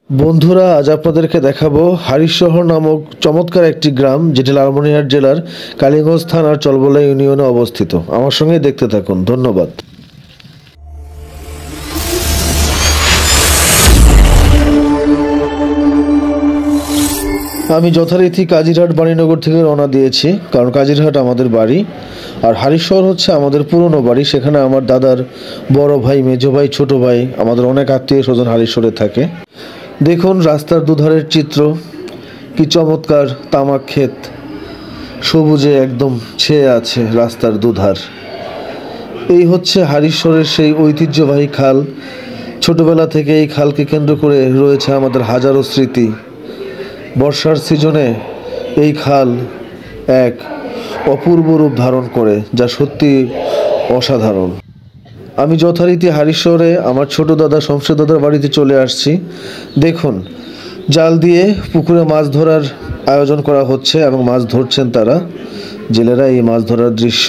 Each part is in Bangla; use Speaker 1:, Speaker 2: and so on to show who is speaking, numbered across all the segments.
Speaker 1: বন্ধুরা, আজ আপনাদেরকে দেখাবো হারিশহর নামক চমৎকার একটি গ্রাম, যেটি লালমনিরহাট জেলার কালীগঞ্জ থানার চলবলা ইউনিয়নে অবস্থিত। আমার সঙ্গে দেখতে থাকুন। ধন্যবাদ। আমি যথারীতি কাজিরহাট বাণীনগর থেকে রওনা দিয়েছি, কারণ কাজিরহাট আমাদের বাড়ি আর হারিশহর হচ্ছে আমাদের পুরনো বাড়ি। সেখানে আমার দাদার বড় ভাই, মেজো ভাই, ছোট ভাই, আমাদের অনেক আত্মীয় স্বজন হারিশহরে থাকে। দেখুন রাস্তার দুধারের চিত্র, কি চমৎকার তামাক ক্ষেত, সবুজে একদম ছেয়ে আছে রাস্তার দুধার। এই হচ্ছে হারিশহরের সেই ঐতিহ্যবাহী খাল। ছোটবেলা থেকে এই খালকে কেন্দ্র করে রয়েছে আমাদের হাজারো স্মৃতি। বর্ষার সিজনে এই খাল এক অপূর্ব রূপ ধারণ করে, যা সত্যি অসাধারণ। আমি যথারীতি হারিশহরে আমার ছোট দাদা শমশের দাদার বাড়িতে চলে আসছি। দেখুন জাল দিয়ে পুকুরে মাছ ধরার আয়োজন করা হচ্ছে এবং মাছ ধরছেন তারা, জেলেরা। এই মাছ ধরার দৃশ্য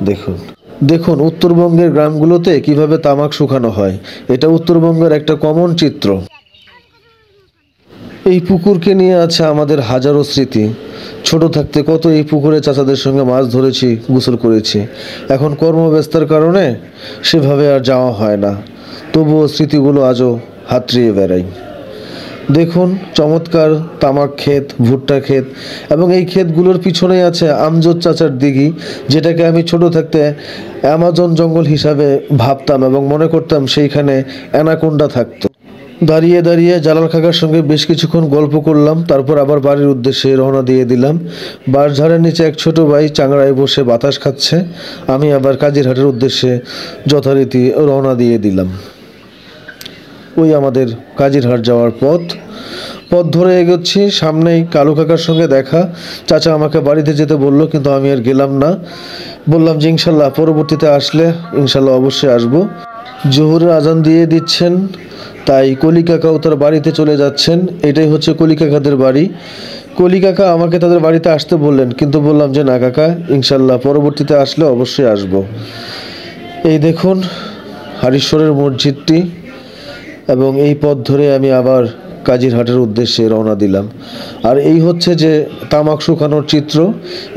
Speaker 1: দেখুন। দেখুন উত্তরবঙ্গের গ্রামগুলোতে কিভাবে তামাক শুকানো হয়, এটা উত্তরবঙ্গের একটা কমন চিত্র। এই পুকুরকে নিয়ে আছে আমাদের হাজারো স্মৃতি। ছোট থাকতে কত এই পুকুরে চাচাদের সঙ্গে মাছ ধরেছি, গোসল করেছি। এখন কর্মব্যস্ততার কারণে সেভাবে আর যাওয়া হয় না, তবুও স্মৃতিগুলো আজও হাতড়িয়ে বেড়াই। দেখুন চমৎকার তামাক ক্ষেত, ভুট্টা ক্ষেত, এবং এই ক্ষেতগুলোর পিছনেই আছে আমজদ চাচার দিঘি, যেটাকে আমি ছোট থাকতে অ্যামাজন জঙ্গল হিসাবে ভাবতাম এবং মনে করতাম সেইখানে অ্যানাকোন্ডা থাকতো। দাঁড়িয়ে দাঁড়িয়ে জালাল কাকার সঙ্গে বেশ কিছুক্ষণ গল্প করলাম, তারপর আবার বাড়ির উদ্দেশ্যে রওনা দিয়ে দিলাম। বাঁশঝাড়ের নিচে এক ছোট ভাই চাংড়ায় বসে বাতাস খাচ্ছে। আমি আবার কাজিরহাটের উদ্দেশ্যে যথারীতি রওনা দিয়ে দিলাম। ওই আমাদের কাজিরহাট যাওয়ার পথ ধরে এগোচ্ছি। সামনেই কালু কাকার সঙ্গে দেখা। চাচা আমাকে বাড়িতে যেতে বললো, কিন্তু আমি আর গেলাম না। বললাম যে ইনশাল্লাহ পরবর্তীতে আসলে ইনশাল্লাহ অবশ্যই আসবো। জোহরের আজান দিয়ে দিচ্ছেন, তাই কলি কাকাও তার বাড়িতে চলে যাচ্ছেন। এটাই হচ্ছে কলি কাকাদের বাড়ি। কলি কাকা আমাকে তাদের বাড়িতে আসতে বললেন, কিন্তু বললাম যে না কাকা, ইনশাল্লাহ পরবর্তীতে আসলে অবশ্যই আসব। এই দেখুন হারিশহরের মসজিদটি, এবং এই পথ ধরে আমি আবার কাজিরহাটের উদ্দেশ্যে রওনা দিলাম। আর এই হচ্ছে যে তামাক শুকানোর চিত্র,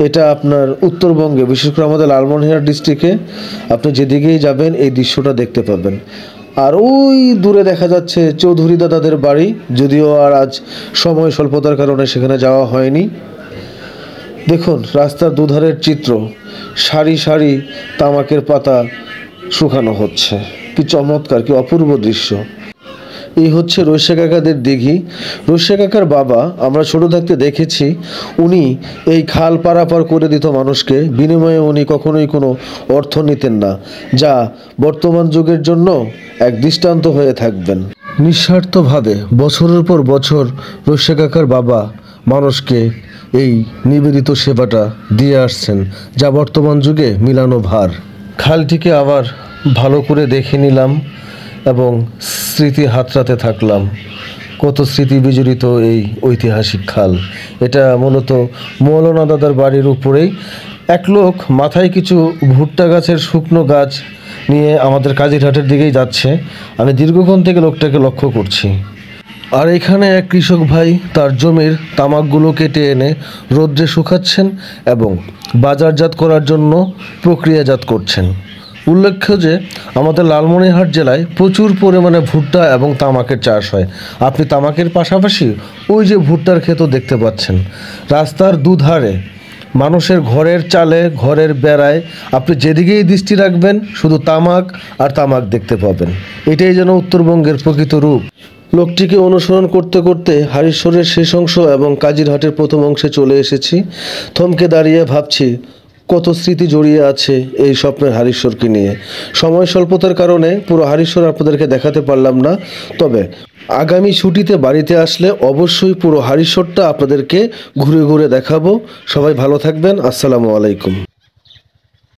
Speaker 1: এটা আপনার উত্তরবঙ্গে, বিশেষ করে আমাদের লালমনিরহাট ডিস্ট্রিক্টে আপনি যেদিকেই যাবেন এই দৃশ্যটা দেখতে পাবেন। আর ওই দূরে দেখা যাচ্ছে চৌধুরী দাদাদের বাড়ি, যদিও আর আজ সময় স্বল্পতার কারণে সেখানে যাওয়া হয়নি। দেখুন রাস্তার দুধারের চিত্র, সারি সারি তামাকের পাতা শুকানো হচ্ছে। কি চমৎকার, কি অপূর্ব দৃশ্য। এই হচ্ছে রইসা কাকাদের দিঘি। রইসা কাকার বাবা আমরা ছোট থাকতে দেখেছি, উনি এই খাল পারাপার করে দিত মানুষকে, বিনিময়ে উনি কখনোই কোনো অর্থ নিতেন না, যা বর্তমান যুগের জন্য এক দৃষ্টান্ত হয়ে থাকবেন। নিঃস্বার্থভাবে বছরের পর বছর রইসা কাকার বাবা মানুষকে এই নিবেদিত সেবাটা দিয়ে আসছেন, যা বর্তমান যুগে মিলানো ভার। খালটিকে আবার ভালো করে দেখে নিলাম এবং স্মৃতি হাতড়াতে থাকলাম। কত স্মৃতি বিজড়িত এই ঐতিহাসিক খাল। এটা মূলত মৌলানা দাদার বাড়ির উপরেই। এক লোক মাথায় কিছু ভুট্টা গাছের শুকনো গাছ নিয়ে আমাদের কাজিরহাটের দিকেই যাচ্ছে। আমি দীর্ঘক্ষণ থেকে লোকটাকে লক্ষ্য করছি। আর এখানে এক কৃষক ভাই তার জমির তামাকগুলো কেটে এনে রোদ্রে শুকাচ্ছেন এবং বাজারজাত করার জন্য প্রক্রিয়াজাত করছেন। উল্লেখ্য যে আমাদের লালমনিরহাট জেলায় প্রচুর পরিমাণে ভুট্টা এবং তামাকের চাষ হয়। আপনি তামাকের পাশাপাশি ওই যে ভুট্টার ক্ষেতও দেখতে পাচ্ছেন। রাস্তার দুধারে মানুষের ঘরের চালে, ঘরের বেড়ায় আপনি যেদিকেই দৃষ্টি রাখবেন শুধু তামাক আর তামাক দেখতে পাবেন। এটাই যেন উত্তরবঙ্গের প্রকৃত রূপ। লোকটিকে অনুসরণ করতে করতে হারিশহরের শেষ অংশ এবং কাজিরহাটের প্রথম অংশে চলে এসেছি। থমকে দাঁড়িয়ে ভাবছি কত স্মৃতি জড়িয়ে আছে এই স্বপ্নের হারিশহরকে নিয়ে। সময় স্বল্পতার কারণে পুরো হারিশহর আপনাদেরকে দেখাতে পারলাম না, তবে আগামী ছুটিতে বাড়িতে আসলে অবশ্যই পুরো হারিশহরটা আপনাদেরকে ঘুরে ঘুরে দেখাবো। সবাই ভালো থাকবেন। আসসালামু আলাইকুম।